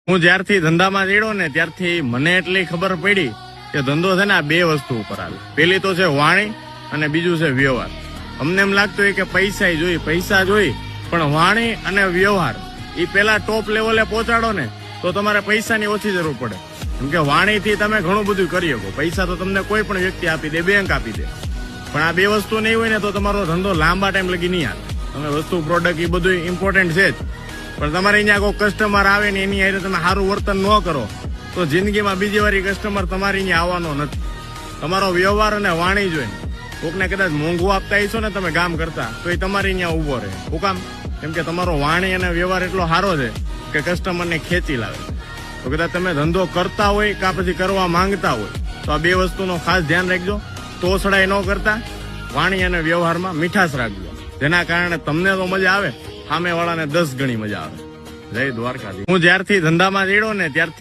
હું જ્યારથી ધંધામાં ચડ્યો ને ત્યારથી મને એટલી ખબર પડી કે ધંધો છે ને આ બે વસ્તુ ઉપર આવે. પેલી તો છે વાણી અને બીજું છે વ્યવહાર. અમને એમ લાગતું હોય કે પૈસા જોઈ પણ વાણી અને વ્યવહાર એ પેલા ટોપ લેવલે પહોંચાડો ને તો તમારે પૈસાની ઓછી જરૂર પડે. કેમ કે વાણીથી તમે ઘણું બધું કરી શકો. પૈસા તો તમને કોઈ પણ વ્યક્તિ આપી દે, બેંક આપી દે, પણ આ બે વસ્તુ નહીં હોય ને તો તમારો ધંધો લાંબા ટાઈમ લગી નહીં આવે. તમે વસ્તુ પ્રોડક્ટ એ બધું ઇમ્પોર્ટન્ટ છે જ, પણ તમારે અહીંયા કોઈ કસ્ટમર આવે ને એની હારે તમે સારું વર્તન ન કરો તો જિંદગીમાં બીજી વાર કસ્ટમર તમારી અહીંયા આવવાનો નથી. તમારો વ્યવહાર અને વાણી જોઈને કોકને કદાચ મોંઘું આપતા હશો ને તમે કામ કરતા તો એ તમારી અહીંયા ઉભો રહે. શું કામ? કેમ કે તમારો વાણી અને વ્યવહાર એટલો સારો છે કે કસ્ટમરને ખેંચી લાવે. તો કદાચ તમે ધંધો કરતા હોય કાં પછી કરવા માંગતા હોય તો આ બે વસ્તુનો ખાસ ધ્યાન રાખજો. તોછડાઈ ન કરતા, વાણી અને વ્યવહારમાં મીઠાશ રાખજો, જેના કારણે તમને તો મજા આવે, સામે વાળાને 10 ગણી મજા આવે. જય દ્વારકાધીશ. હું જ્યારથી ધંધામાં ચડ્યો ને ત્યારથી